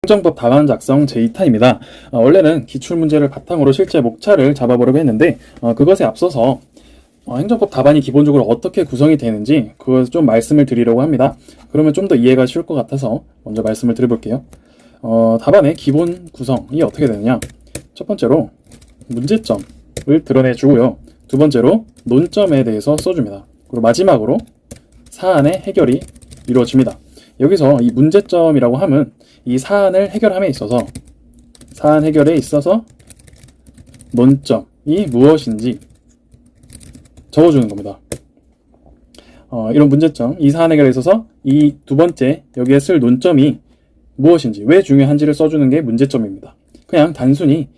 행정법 답안 작성 제2탄입니다. 원래는 기출문제를 바탕으로 실제 목차를 잡아보려고 했는데 그것에 앞서서 행정법 답안이 기본적으로 어떻게 구성이 되는지 그것을 좀 말씀을 드리려고 합니다. 그러면 좀 더 이해가 쉬울 것 같아서 먼저 말씀을 드려볼게요. 답안의 기본 구성이 어떻게 되느냐, 첫 번째로 문제점을 드러내주고요. 두 번째로 논점에 대해서 써줍니다. 그리고 마지막으로 사안의 해결이 이루어집니다. 여기서 이 문제점이라고 함은 이 사안을 해결함에 있어서, 사안 해결에 있어서 논점이 무엇인지 적어주는 겁니다. 이런 문제점, 이 사안 해결에 있어서 이 두 번째 여기에 쓸 논점이 무엇인지, 왜 중요한지를 써주는 게 문제점입니다. 그냥 단순히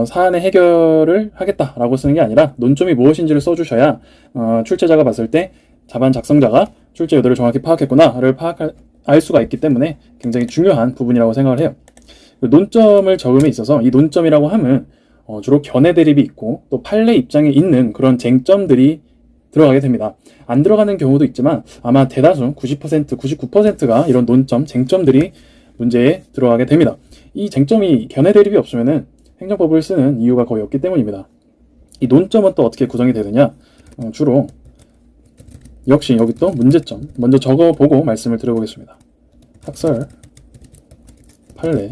사안의 해결을 하겠다라고 쓰는 게 아니라 논점이 무엇인지를 써주셔야 출제자가 봤을 때 답안 작성자가 출제 의도를 정확히 파악했구나를 알 수가 있기 때문에 굉장히 중요한 부분이라고 생각을 해요. 논점을 적음에 있어서 이 논점이라고 하면 주로 견해 대립이 있고 또 판례 입장에 있는 그런 쟁점들이 들어가게 됩니다. 안 들어가는 경우도 있지만 아마 대다수 90%, 99%가 이런 논점, 쟁점들이 문제에 들어가게 됩니다. 이 쟁점이 견해 대립이 없으면은 행정법을 쓰는 이유가 거의 없기 때문입니다. 이 논점은 또 어떻게 구성이 되느냐, 주로 역시 여기 또 문제점 먼저 적어보고 말씀을 드려보겠습니다. 학설, 판례,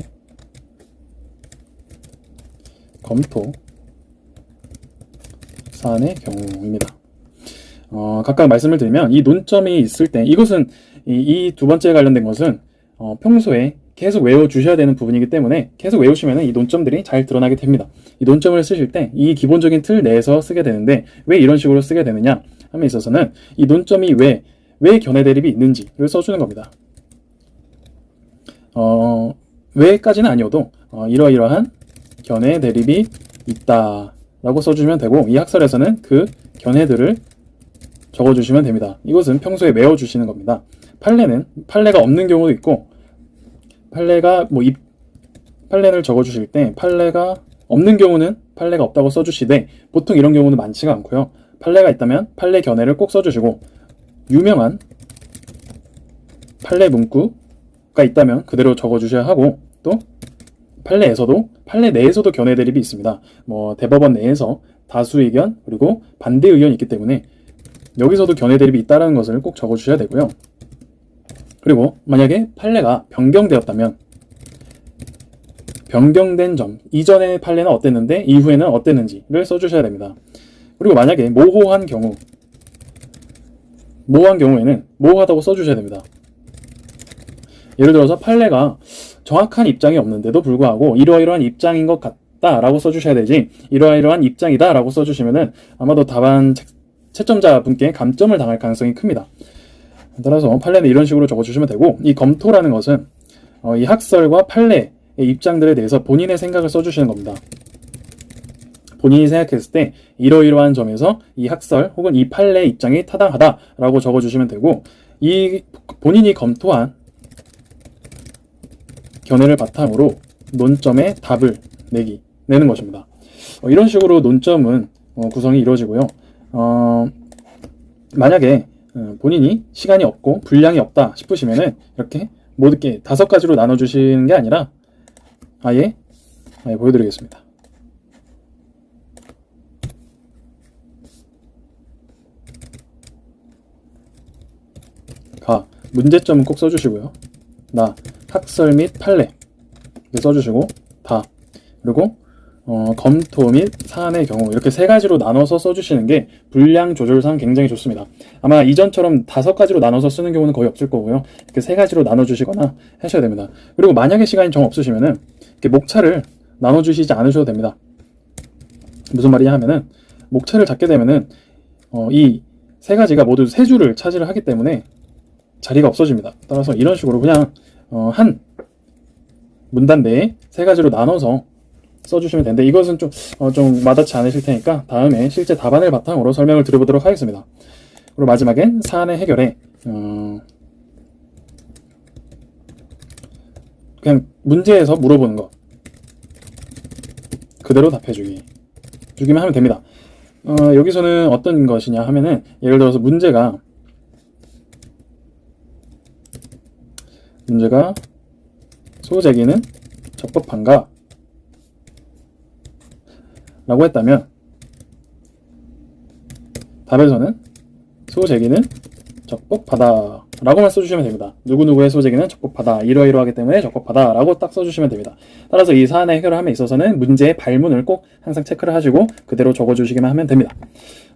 검토, 사안의 경우입니다. 각각 말씀을 드리면 이 논점이 있을 때, 이것은 이 두 번째에 관련된 것은 평소에 계속 외워주셔야 되는 부분이기 때문에 계속 외우시면 이 논점들이 잘 드러나게 됩니다. 이 논점을 쓰실 때 이 기본적인 틀 내에서 쓰게 되는데, 왜 이런 식으로 쓰게 되느냐 함에 있어서는 이 논점이 왜 견해 대립이 있는지를 써주는 겁니다. 왜까지는 아니어도 이러이러한 견해 대립이 있다 라고 써주시면 되고, 이 학설에서는 그 견해들을 적어주시면 됩니다. 이것은 평소에 외워주시는 겁니다. 판례가 없는 경우도 있고, 판례를 적어주실 때 판례가 없는 경우는 판례가 없다고 써주시되, 보통 이런 경우는 많지가 않고요. 판례가 있다면 판례 견해를 꼭 써주시고, 유명한 판례 문구가 있다면 그대로 적어주셔야 하고, 또 판례 내에서도 견해 대립이 있습니다. 대법원 내에서 다수 의견 그리고 반대 의견이 있기 때문에 여기서도 견해 대립이 있다는 것을 꼭 적어주셔야 되고요. 그리고 만약에 판례가 변경되었다면 변경된 점, 이전의 판례는 어땠는데 이후에는 어땠는지를 써주셔야 됩니다. 그리고 만약에 모호한 경우에는 모호하다고 써주셔야 됩니다. 예를 들어서 판례가 정확한 입장이 없는데도 불구하고 이러이러한 입장인 것 같다라고 써주셔야 되지, 이러이러한 입장이다라고 써주시면은 아마도 답안 채점자 분께 감점을 당할 가능성이 큽니다. 따라서 판례는 이런 식으로 적어주시면 되고, 이 검토라는 것은 이 학설과 판례의 입장들에 대해서 본인의 생각을 써주시는 겁니다. 본인이 생각했을 때 이러이러한 점에서 이 학설 혹은 이 판례의 입장이 타당하다라고 적어주시면 되고, 이 본인이 검토한 견해를 바탕으로 논점의 답을 내는 것입니다. 이런 식으로 논점은 구성이 이루어지고요. 만약에 본인이 시간이 없고 분량이 없다 싶으시면은 이렇게 모두 5가지로 나눠주시는 게 아니라 아예 보여드리겠습니다. 문제점은 꼭 써주시고요. 학설 및 판례 써주시고, 그리고 검토 및 사안의 경우, 이렇게 3가지로 나눠서 써주시는 게 분량 조절상 굉장히 좋습니다. 아마 이전처럼 5가지로 나눠서 쓰는 경우는 거의 없을 거고요. 이렇게 3가지로 나눠주시거나 하셔야 됩니다. 그리고 만약에 시간이 정 없으시면은 이렇게 목차를 나눠주시지 않으셔도 됩니다. 무슨 말이냐 하면은, 목차를 잡게 되면은 이 3가지가 모두 3줄을 차지를 하기 때문에 자리가 없어집니다. 따라서 이런 식으로 그냥 한 문단 내에 3가지로 나눠서 써주시면 되는데, 이것은 좀 와닿지 않으실 테니까 다음에 실제 답안을 바탕으로 설명을 드려보도록 하겠습니다. 그리고 마지막엔 사안의 해결에 그냥 문제에서 물어보는 거 그대로 답해주기만 하면 됩니다. 여기서는 어떤 것이냐 하면은, 예를 들어서 문제가 소재기는 적법한가? 라고 했다면 답에서는 소재기는 적법하다 라고만 써주시면 됩니다. 누구누구의 소재기는 적법하다, 이러이러하기 때문에 적법하다 라고 딱 써주시면 됩니다. 따라서 이 사안의 해결을 함에 있어서는 문제의 발문을 꼭 항상 체크를 하시고 그대로 적어주시기만 하면 됩니다.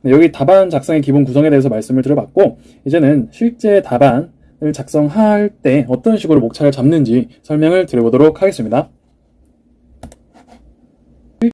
여기 답안 작성의 기본 구성에 대해서 말씀을 드려봤고, 이제는 실제 답안을 작성할 때 어떤 식으로 목차를 잡는지 설명을 드려보도록 하겠습니다.